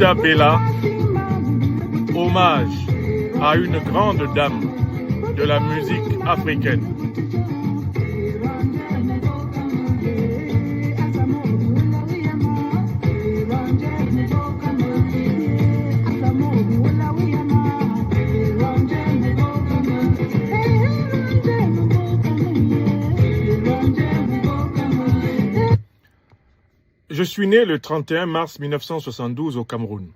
Outa Bella, hommage à une grande dame de la musique africaine. Je suis né le 31 mars 1972 au Cameroun.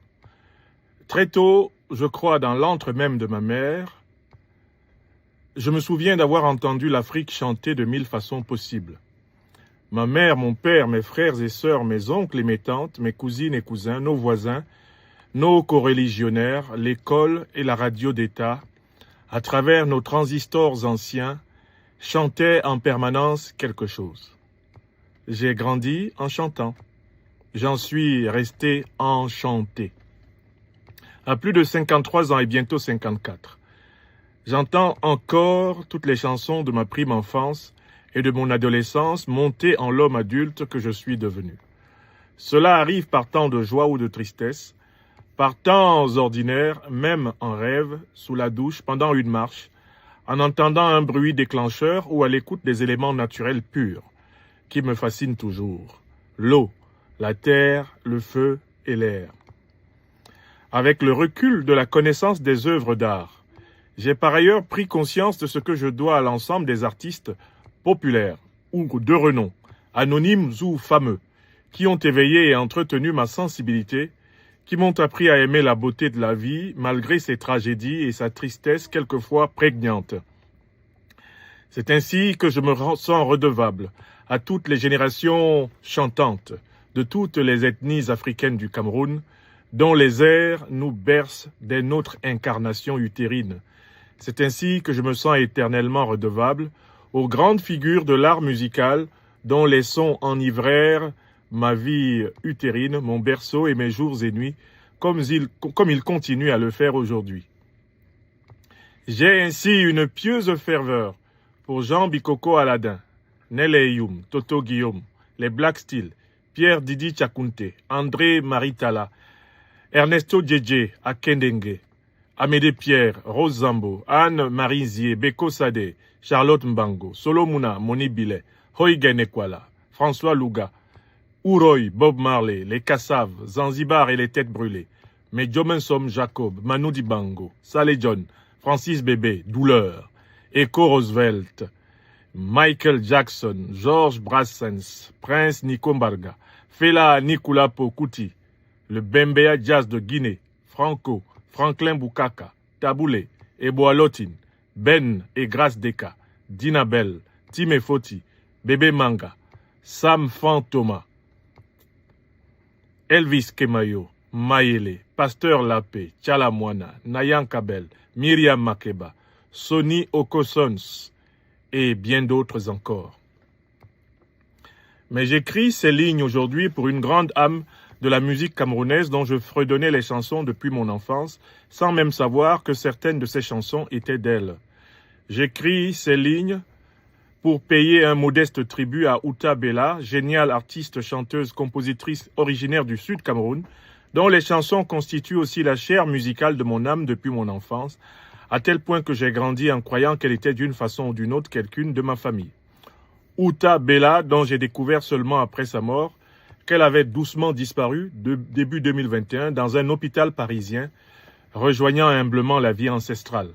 Très tôt, je crois dans l'antre même de ma mère, je me souviens d'avoir entendu l'Afrique chanter de 1000 façons possibles. Ma mère, mon père, mes frères et sœurs, mes oncles et mes tantes, mes cousines et cousins, nos voisins, nos coreligionnaires, l'école et la radio d'État, à travers nos transistors anciens, chantaient en permanence quelque chose. J'ai grandi en chantant. J'en suis resté enchanté. À plus de 53 ans et bientôt 54, j'entends encore toutes les chansons de ma prime enfance et de mon adolescence monter en l'homme adulte que je suis devenu. Cela arrive par temps de joie ou de tristesse, par temps ordinaires, même en rêve, sous la douche, pendant une marche, en entendant un bruit déclencheur ou à l'écoute des éléments naturels purs, qui me fascinent toujours. L'eau, la terre, le feu et l'air. Avec le recul de la connaissance des œuvres d'art, j'ai par ailleurs pris conscience de ce que je dois à l'ensemble des artistes populaires ou de renom, anonymes ou fameux, qui ont éveillé et entretenu ma sensibilité, qui m'ont appris à aimer la beauté de la vie malgré ses tragédies et sa tristesse quelquefois prégnante. C'est ainsi que je me sens redevable à toutes les générations chantantes de toutes les ethnies africaines du Cameroun, dont les airs nous bercent dès notre incarnation utérine. C'est ainsi que je me sens éternellement redevable aux grandes figures de l'art musical dont les sons enivrèrent ma vie utérine, mon berceau et mes jours et nuits, comme ils continuent à le faire aujourd'hui. J'ai ainsi une pieuse ferveur pour Jean Bikoko Aladin, Nele Youm, Toto Guillaume, les Black Steel, Pierre Didi Tchakounte, André Maritala, Ernesto Djedje Akendenge, Amédée Pierre, Rose Zambo, Anne Marizier, Beko Sade, Charlotte Mbango, Solomuna Moni Bilet, Hoygen Ekwala, François Louga, Ouroy, Bob Marley, les Kassav, Zanzibar et les Têtes Brûlées, Medjomensom Jacob, Manu Dibango, Saleh John, Francis Bébé, Douleur, Echo Roosevelt, Michael Jackson, George Brassens, Prince Nikombarga, Fela Nikulapo Kuti, le Bembea Jazz de Guinée, Franco, Franklin Boukaka, Taboulé, Eboa Lotine, Ben et Grace Deka, Dina Bell, Timé Foti, Bébé Manga, Sam Fantoma, Elvis Kemayo, Mayele, Pasteur Lapé, Tchalamwana, Nayan Kabel, Myriam Makeba, Sonny Okosons et bien d'autres encore. Mais j'écris ces lignes aujourd'hui pour une grande âme de la musique camerounaise dont je fredonnais les chansons depuis mon enfance, sans même savoir que certaines de ces chansons étaient d'elle. J'écris ces lignes pour payer un modeste tribut à Outa Bella, géniale artiste, chanteuse, compositrice originaire du Sud Cameroun, dont les chansons constituent aussi la chair musicale de mon âme depuis mon enfance, à tel point que j'ai grandi en croyant qu'elle était d'une façon ou d'une autre quelqu'une de ma famille. Outa Bella, dont j'ai découvert seulement après sa mort qu'elle avait doucement disparu début 2021 dans un hôpital parisien, rejoignant humblement la vie ancestrale.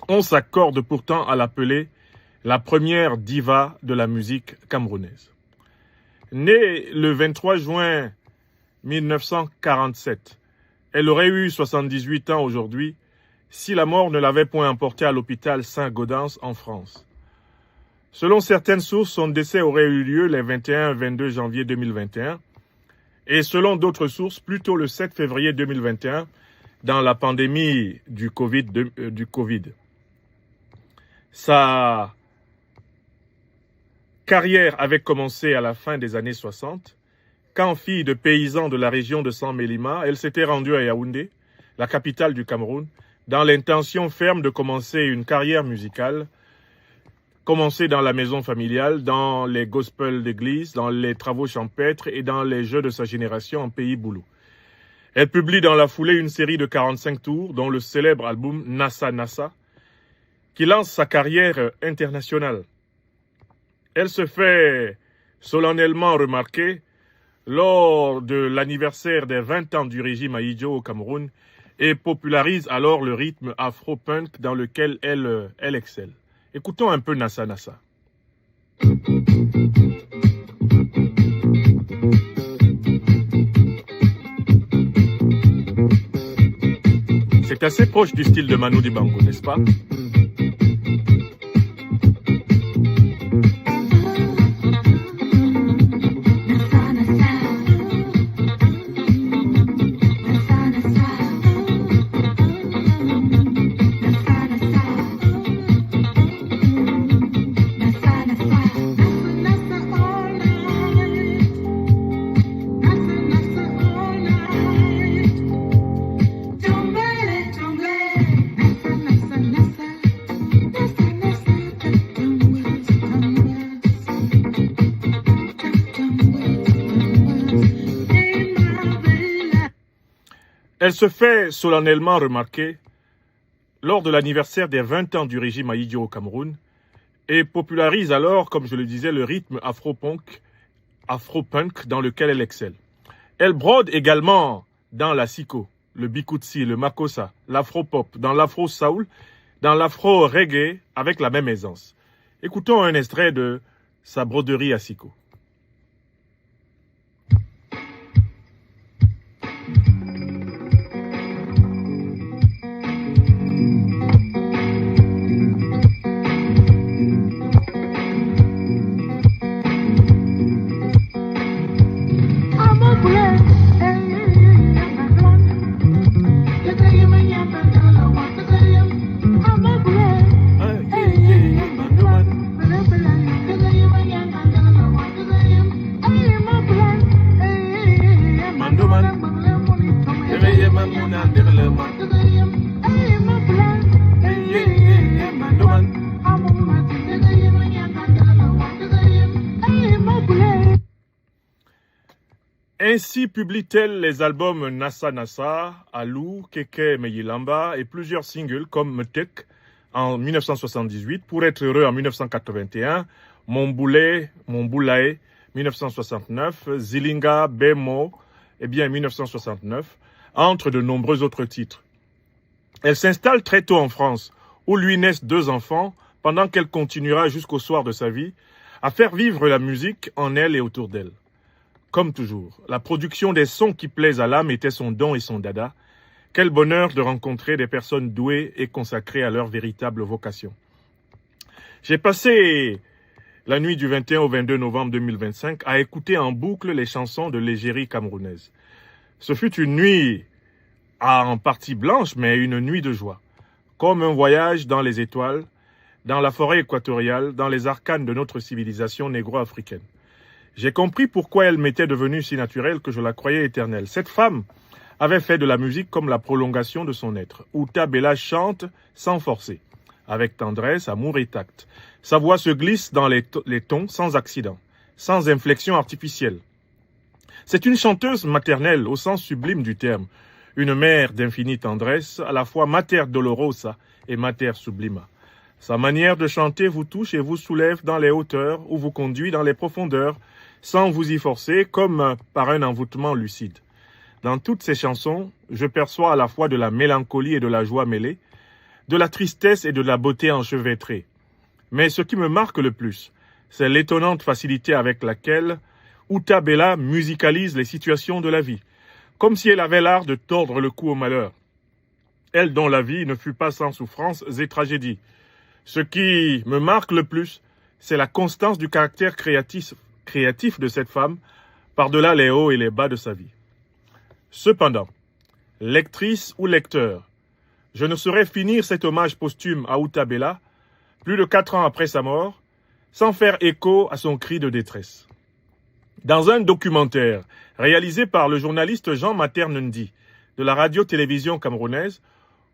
On s'accorde pourtant à l'appeler la première diva de la musique camerounaise. Née le 23 juin 1947, elle aurait eu 78 ans aujourd'hui si la mort ne l'avait point emportée à l'hôpital Saint-Gaudens en France. Selon certaines sources, son décès aurait eu lieu les 21 et 22 janvier 2021 et selon d'autres sources, plutôt le 7 février 2021 dans la pandémie du Covid. Sa carrière avait commencé à la fin des années 60, quand fille de paysans de la région de San Mélima, elle s'était rendue à Yaoundé, la capitale du Cameroun, dans l'intention ferme de commencer une carrière musicale, commencer dans la maison familiale, dans les gospels d'église, dans les travaux champêtres et dans les jeux de sa génération en pays boulou. Elle publie dans la foulée une série de 45 tours, dont le célèbre album Nassa Nassa, qui lance sa carrière internationale. Elle se fait solennellement remarquer lors de l'anniversaire des 20 ans du régime Ahidjo au Cameroun et popularise alors le rythme afro-punk dans lequel elle excelle. Écoutons un peu Nassa Nassa. C'est assez proche du style de Manu Dibango, n'est-ce pas? Elle se fait solennellement remarquer lors de l'anniversaire des 20 ans du régime Ahidjo au Cameroun et popularise alors, comme je le disais, le rythme afro-punk dans lequel elle excelle. Elle brode également dans la siko, le bikutsi, le makossa, l'afro-pop, dans l'afro-soul, dans l'afro-reggae avec la même aisance. Écoutons un extrait de sa broderie à siko. Ainsi publie-t-elle les albums Nassa Nassa, Alou, Keke Meyilamba et plusieurs singles comme Metek en 1978, Pour être heureux en 1981, Mon Boulaye 1969, Zilinga, Bemo, 1969, entre de nombreux autres titres. Elle s'installe très tôt en France, où lui naissent 2 enfants, pendant qu'elle continuera jusqu'au soir de sa vie à faire vivre la musique en elle et autour d'elle. Comme toujours, la production des sons qui plaisent à l'âme était son don et son dada. Quel bonheur de rencontrer des personnes douées et consacrées à leur véritable vocation. J'ai passé la nuit du 21 au 22 novembre 2025 à écouter en boucle les chansons de l'égérie camerounaise. Ce fut une nuit en partie blanche, mais une nuit de joie. Comme un voyage dans les étoiles, dans la forêt équatoriale, dans les arcanes de notre civilisation négro-africaine. J'ai compris pourquoi elle m'était devenue si naturelle que je la croyais éternelle. Cette femme avait fait de la musique comme la prolongation de son être. Outa Bella chante sans forcer, avec tendresse, amour et tact. Sa voix se glisse dans les tons sans accident, sans inflexion artificielle. C'est une chanteuse maternelle au sens sublime du terme, une mère d'infinie tendresse, à la fois mater dolorosa et mater sublima. Sa manière de chanter vous touche et vous soulève dans les hauteurs ou vous conduit dans les profondeurs, sans vous y forcer, comme par un envoûtement lucide. Dans toutes ces chansons, je perçois à la fois de la mélancolie et de la joie mêlée, de la tristesse et de la beauté enchevêtrée. Mais ce qui me marque le plus, c'est l'étonnante facilité avec laquelle Outa Bella musicalise les situations de la vie, comme si elle avait l'art de tordre le cou au malheur. Elle dont la vie ne fut pas sans souffrances et tragédies. Ce qui me marque le plus, c'est la constance du caractère créatif de cette femme, par-delà les hauts et les bas de sa vie. Cependant, lectrice ou lecteur, je ne saurais finir cet hommage posthume à Outa Bella, plus de 4 ans après sa mort, sans faire écho à son cri de détresse. Dans un documentaire réalisé par le journaliste Jean Mater-Ndendi de la radio-télévision camerounaise,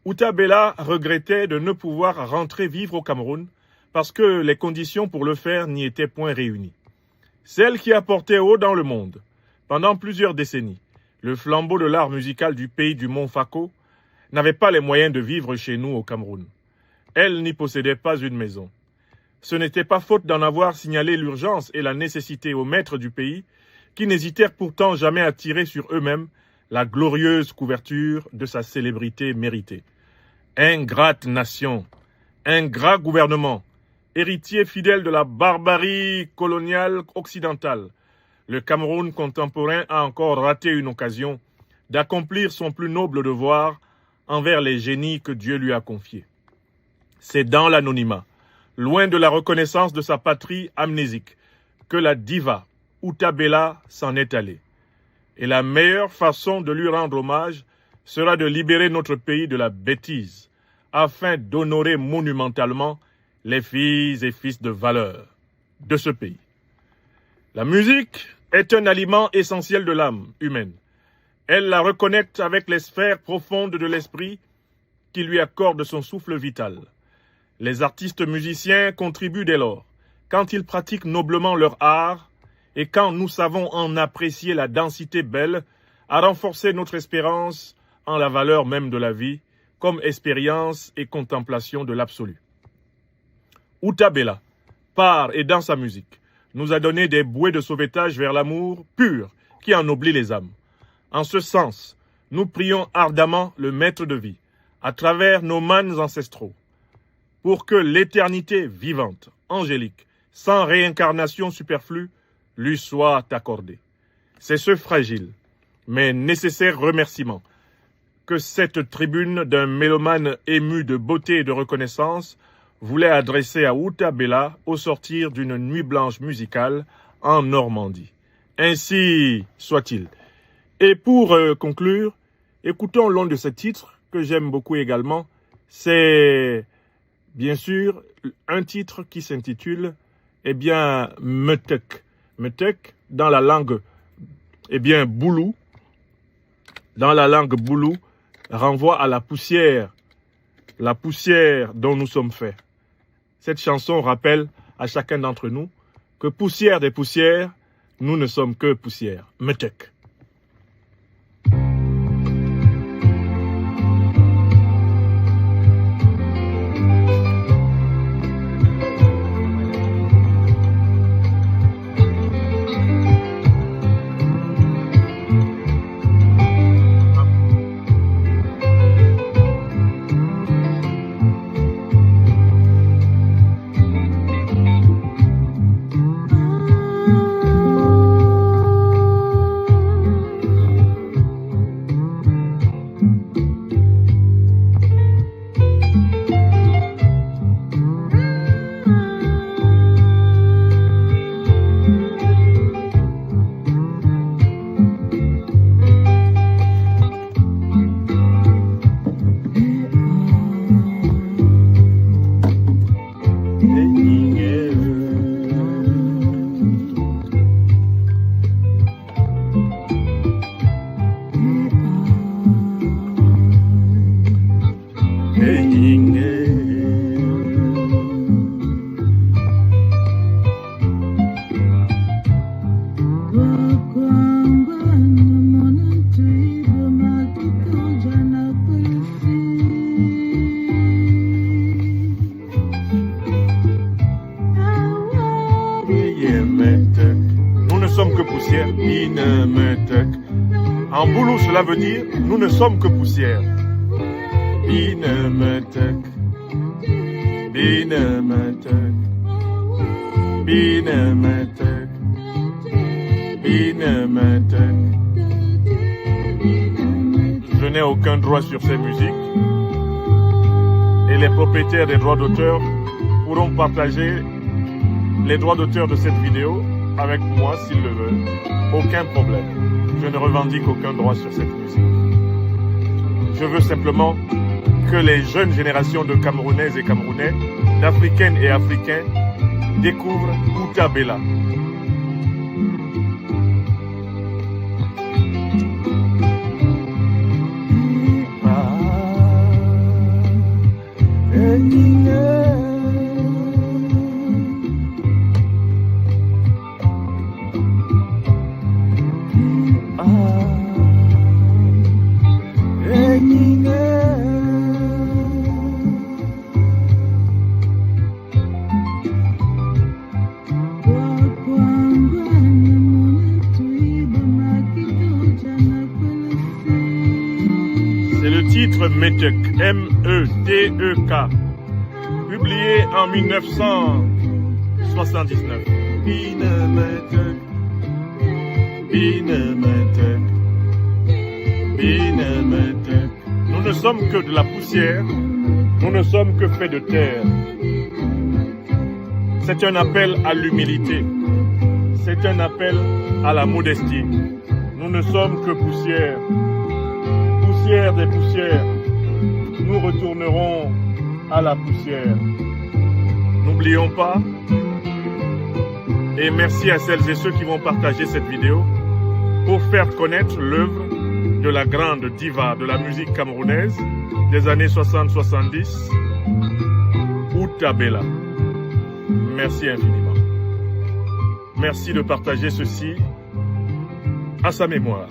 Outa Bella regrettait de ne pouvoir rentrer vivre au Cameroun parce que les conditions pour le faire n'y étaient point réunies. Celle qui a porté haut dans le monde, pendant plusieurs décennies, le flambeau de l'art musical du pays du Mont Fako, n'avait pas les moyens de vivre chez nous au Cameroun. Elle n'y possédait pas une maison. Ce n'était pas faute d'en avoir signalé l'urgence et la nécessité aux maîtres du pays, qui n'hésitèrent pourtant jamais à tirer sur eux-mêmes la glorieuse couverture de sa célébrité méritée. Ingrate nation, ingrat gouvernement, héritier fidèle de la barbarie coloniale occidentale, le Cameroun contemporain a encore raté une occasion d'accomplir son plus noble devoir envers les génies que Dieu lui a confiés. C'est dans l'anonymat, loin de la reconnaissance de sa patrie amnésique, que la diva Outa Bella s'en est allée. Et la meilleure façon de lui rendre hommage sera de libérer notre pays de la bêtise, afin d'honorer monumentalement les filles et fils de valeur de ce pays. La musique est un aliment essentiel de l'âme humaine. Elle la reconnecte avec les sphères profondes de l'esprit qui lui accordent son souffle vital. Les artistes musiciens contribuent dès lors, quand ils pratiquent noblement leur art et quand nous savons en apprécier la densité belle, à renforcer notre espérance en la valeur même de la vie, comme expérience et contemplation de l'absolu. Outa Bella, par et dans sa musique, nous a donné des bouées de sauvetage vers l'amour pur qui ennoblit les âmes. En ce sens, nous prions ardemment le Maître de vie, à travers nos mânes ancestraux, pour que l'éternité vivante, angélique, sans réincarnation superflue, lui soit accordée. C'est ce fragile, mais nécessaire remerciement que cette tribune d'un mélomane ému de beauté et de reconnaissance voulait adresser à Outa Bella au sortir d'une nuit blanche musicale en Normandie. Ainsi soit-il. Et pour conclure, écoutons l'un de ces titres que j'aime beaucoup également. C'est bien sûr un titre qui s'intitule Metek. Metek dans la langue boulou. Dans la langue boulou renvoie à la poussière dont nous sommes faits. Cette chanson rappelle à chacun d'entre nous que poussière des poussières, nous ne sommes que poussière. Metek. Nous ne sommes que poussière. En boulou, cela veut dire nous ne sommes que poussière. Je n'ai aucun droit sur ces musiques et les propriétaires des droits d'auteur pourront partager les droits d'auteur de cette vidéo avec moi s'ils le veulent. Aucun problème. Je ne revendique aucun droit sur cette musique. Je veux simplement que les jeunes générations de Camerounaises et Camerounais, d'Africaines et Africains découvrent Outa Bella. titre Metek, M-E-T-E-K, publié en 1979. Bine Metek, Bine Metek, Bine Metek. Nous ne sommes que de la poussière, nous ne sommes que faits de terre. C'est un appel à l'humilité, c'est un appel à la modestie. Nous ne sommes que poussière, poussière des poussières. Nous retournerons à la poussière. N'oublions pas, et merci à celles et ceux qui vont partager cette vidéo pour faire connaître l'œuvre de la grande diva de la musique camerounaise des années 60-70, Outa Bella. Merci infiniment. Merci de partager ceci à sa mémoire.